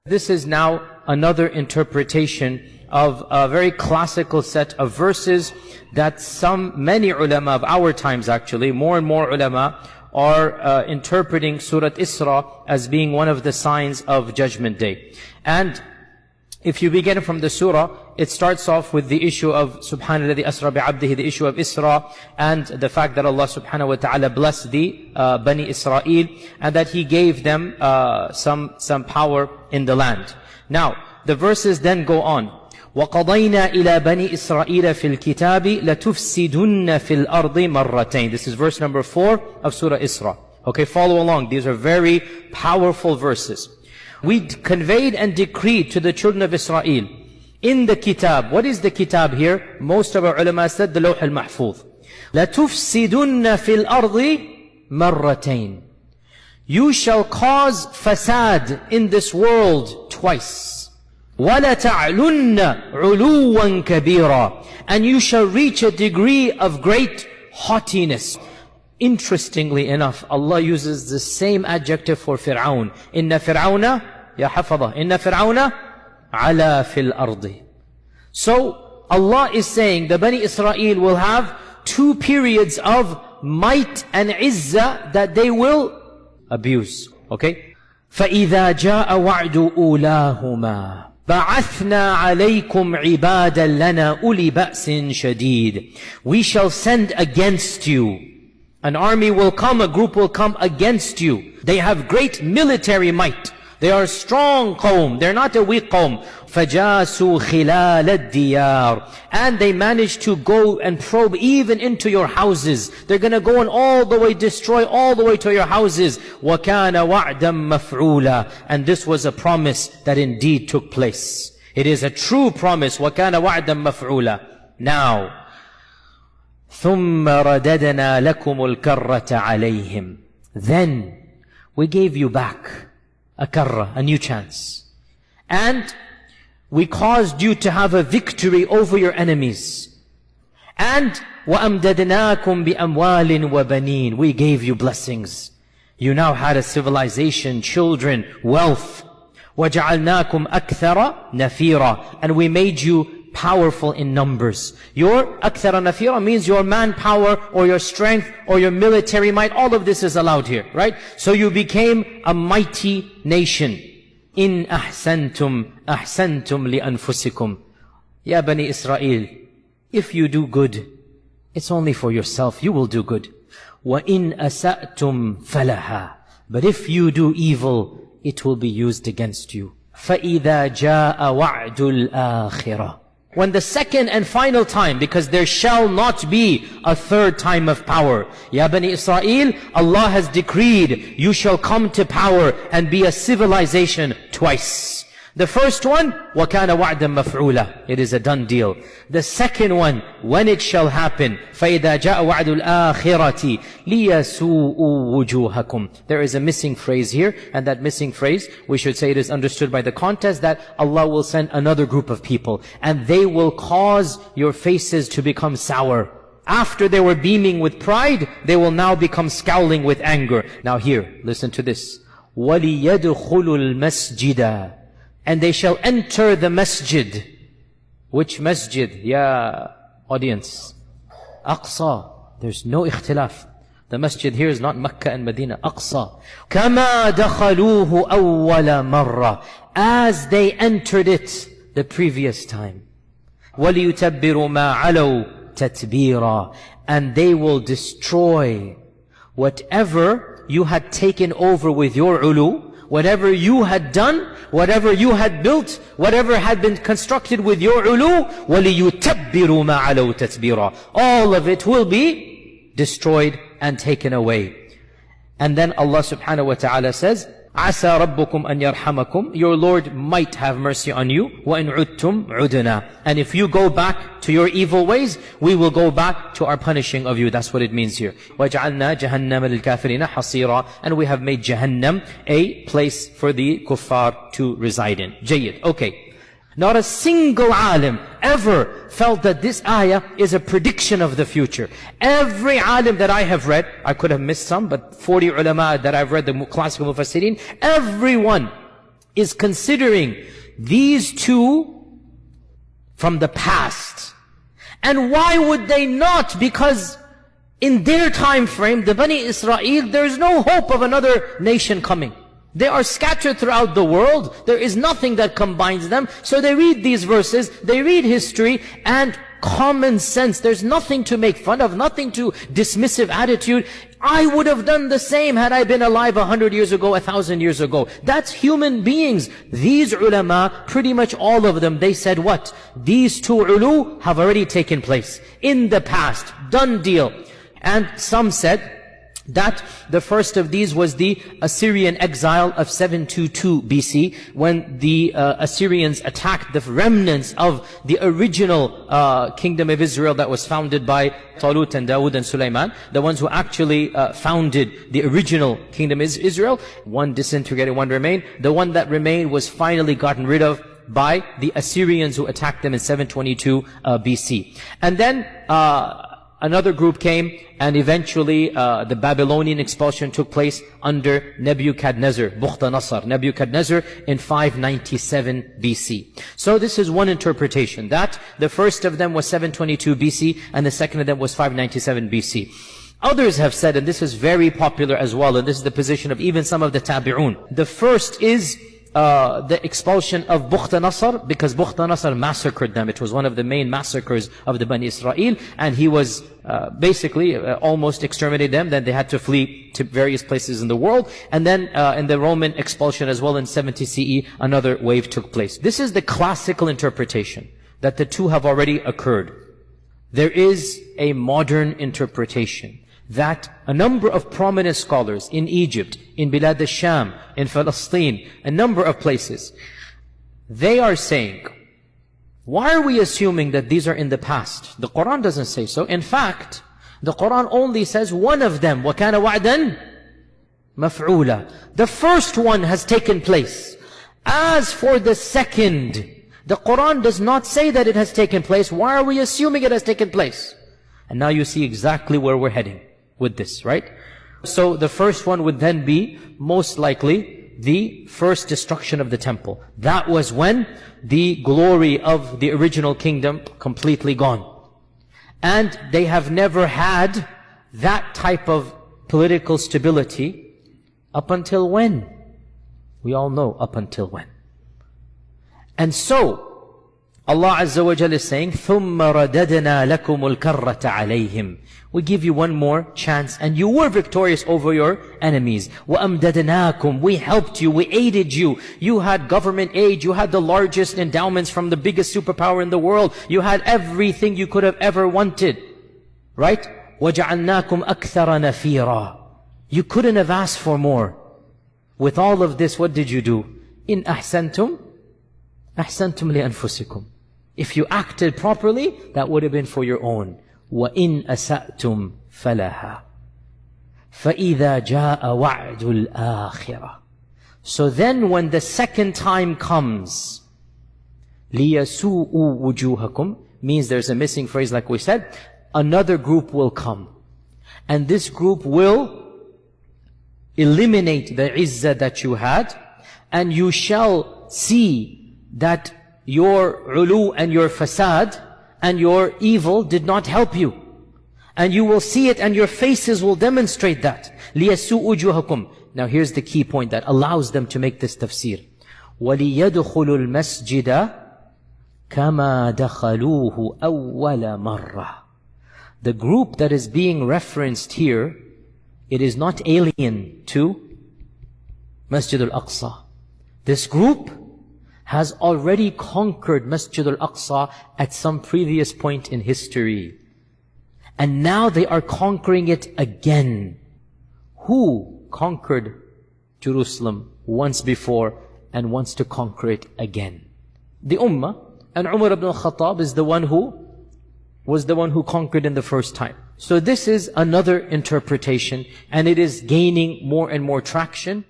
This is now another interpretation of a very classical set of verses that many ulama of our times actually, more and more ulama are interpreting Surah Isra as being one of the signs of Judgment Day. And if you begin from the surah, it starts off with the issue of Subhanalladhi asra bi'abdihi, the issue of Isra, and the fact that Allah subhanahu wa ta'ala blessed the Bani Israel, and that He gave them some power in the land. Now, the verses then go on. وَقَضَيْنَا إِلَى بَنِي إِسْرَائِيلَ فِي الْكِتَابِ لَتُفْسِدُنَّ فِي الْأَرْضِ مَرَّتَيْنِ. This is verse number 4 of Surah Isra. Okay, follow along. These are very powerful verses. We conveyed and decreed to the children of Israel in the kitab. What is the kitab here? Most of our ulama said the Lawh al-Mahfuz. لَتُفْسِدُنَّ فِي الْأَرْضِ مَرَّتَيْنِ. You shall cause fasad in this world twice. وَلَتَعْلُنَّ عُلُوًّا كَبِيرًا. And you shall reach a degree of great haughtiness. Interestingly enough, Allah uses the same adjective for Fir'aun. Inna Fir'auna, ya hafadha, Inna Fir'auna ala fil ardi. So Allah is saying the Bani Israel will have two periods of might and izzah that they will abuse. Okay? فَإِذَا جَاءَ وَعْدُ أُولَاهُمَا بَعَثْنَا عَلَيْكُمْ عِبَادًا لَنَا أُولِي بَأْسٍ شَدِيدٍ. We shall send against you. An army will come, a group will come against you. They have great military might. They are a strong qawm. They're not a weak qawm. فَجَاسُوا خِلَالَ الدِّيَارِ. And they managed to go and probe even into your houses. They're going to go and all the way destroy all the way to your houses. وَكَانَ وَعْدًا مَفْعُولًا. And this was a promise that indeed took place. It is a true promise. وَكَانَ وَعْدًا مَفْعُولًا. Now, ثُمَّ رَدَدْنَا لَكُمُ الْكَرَّةَ عَلَيْهِمْ. Then we gave you back a karra, a new chance. And we caused you to have a victory over your enemies. And وَأَمْدَدْنَاكُمْ بِأَمْوَالٍ وَبَنِينَ. We gave you blessings. You now had a civilization, children, wealth. وَجَعَلْنَاكُمْ أَكْثَرَ نَفِيرًا. And we made you powerful in numbers. Your akthara nafira means your manpower or your strength or your military might. All of this is allowed here, right? So you became a mighty nation. In ahsantum ahsantum lianfusikum. Ya Bani Israel, if you do good, it's only for yourself. You will do good. Wa in asa'tum falaha. But if you do evil, it will be used against you. فَإِذَا جَاءَ وَعْدُ الْآخِرَةِ. When the second and final time, because there shall not be a third time of power. Ya Bani Israel, Allah has decreed, you shall come to power and be a civilization twice. The first one, وَكَانَ وَعْدًا مَفْعُولًا. It is a done deal. The second one, when it shall happen, فَإِذَا جَاءَ وَعْدُ الْآخِرَةِ لِيَسُوءُوا وُجُوهَكُمْ. There is a missing phrase here, and that missing phrase, we should say it is understood by the context that Allah will send another group of people, and they will cause your faces to become sour. After they were beaming with pride, they will now become scowling with anger. Now here, listen to this. وَلِيَدْخُلُوا الْمَسْجِدَ. And they shall enter the masjid. Which masjid? Ya audience. Aqsa. There's no ikhtilaf. The masjid here is not Makkah and Medina. Aqsa. كَمَا دَخَلُوهُ أَوَّلَ مَرَّةٍ. As they entered it the previous time. وَلِيُتَبِّرُوا مَا عَلَوْا تَتْبِيرًا. And they will destroy whatever you had taken over with your ulu. Whatever you had done, whatever you had built, whatever had been constructed with your ulu, وَلِيُتَبِّرُوا مَا عَلَوْا تَتْبِيرًا. All of it will be destroyed and taken away. And then Allah subhanahu wa ta'ala says, عَسَى رَبُّكُمْ أَنْ يَرْحَمَكُمْ. Your Lord might have mercy on you. وَإِنْ عُدْتُمْ عُدْنَا. And if you go back to your evil ways, we will go back to our punishing of you. That's what it means here. وَجَعَلْنَا جَهَنَّمَ لِلْكَافِرِينَ حَصِيرًا. And we have made Jahannam a place for the kuffar to reside in. Jayyid. Okay. Not a single alim ever felt that this ayah is a prediction of the future. Every alim that I have read, I could have missed some, but 40 ulama that I've read, the classical mufassirin, everyone is considering these two from the past. And why would they not? Because in their time frame, the Bani Israel, there is no hope of another nation coming. They are scattered throughout the world. There is nothing that combines them. So they read these verses, they read history, and common sense. There's nothing to make fun of, nothing to dismissive attitude. I would have done the same had I been alive 100 years ago, 1,000 years ago. That's human beings. These ulama, pretty much all of them, they said what? These two ulu have already taken place in the past. Done deal. And some said that the first of these was the Assyrian exile of 722 BC, when the Assyrians attacked the remnants of the original kingdom of Israel that was founded by Talut and Dawood and Sulaiman, the ones who actually founded the original kingdom is Israel. One disintegrated, one remained. The one that remained was finally gotten rid of by the Assyrians who attacked them in 722 BC. And then another group came, and eventually the Babylonian expulsion took place under Nebuchadnezzar, Bukhtanasar, Nebuchadnezzar in 597 BC. So this is one interpretation, that the first of them was 722 BC, and the second of them was 597 BC. Others have said, and this is very popular as well, and this is the position of even some of the Tabi'un. The first is the expulsion of Bukhtanasar, because Bukhtanasar massacred them. It was one of the main massacres of the Bani Israel, and he was basically almost exterminated them. Then they had to flee to various places in the world. And then in the Roman expulsion as well in 70 CE, another wave took place. This is the classical interpretation, that the two have already occurred. There is a modern interpretation that a number of prominent scholars in Egypt, in Bilad al-Sham, in Palestine, a number of places, they are saying, why are we assuming that these are in the past? The Quran doesn't say so. In fact, the Quran only says one of them, وَكَانَ وَعْدًا مَفْعُولًا. The first one has taken place. As for the second, the Quran does not say that it has taken place. Why are we assuming it has taken place? And now you see exactly where we're heading with this, right? So the first one would then be, most likely, the first destruction of the temple. That was when the glory of the original kingdom completely gone. And they have never had that type of political stability up until when? We all know up until when. And so, Allah Azza wa Jalla is saying, ثُمَّ رَدَدْنَا لَكُمُ الْكَرَّةَ عَلَيْهِمْ. We give you one more chance, and you were victorious over your enemies. وَأَمْدَدْنَاكُمْ. We helped you, we aided you. You had government aid, you had the largest endowments from the biggest superpower in the world. You had everything you could have ever wanted. Right? وَجَعَلْنَاكُمْ أَكْثَرَ نَفِيرًا. You couldn't have asked for more. With all of this, what did you do? إِنْ أَحْسَنْتُمْ أَحْسَنْتُمْ لِأَنفُسِكُمْ. If you acted properly, that would have been for your own. وَإِنْ أَسَأْتُمْ فَلَهَا فَإِذَا جَاءَ وَعْدُ الْآخِرَةِ. So then when the second time comes, لِيَسُوءُ وُجُوهَكُمْ, means there's a missing phrase like we said, another group will come. And this group will eliminate the izzah that you had, and you shall see that your ulu and your fasad and your evil did not help you. And you will see it, and your faces will demonstrate that. لِيَسُوءُ وُجُوهَكُمْ. Now here's the key point that allows them to make this tafsir. وَلِيَدْخُلُوا الْمَسْجِدَ كَمَا دَخَلُوهُ أَوَّلَ مَرَّةٍ. The group that is being referenced here, it is not alien to Masjid al-Aqsa. This group has already conquered Masjid al-Aqsa at some previous point in history. And now they are conquering it again. Who conquered Jerusalem once before and wants to conquer it again? The Ummah. And Umar ibn al-Khattab is the one who was the one who conquered in the first time. So this is another interpretation, and it is gaining more and more traction.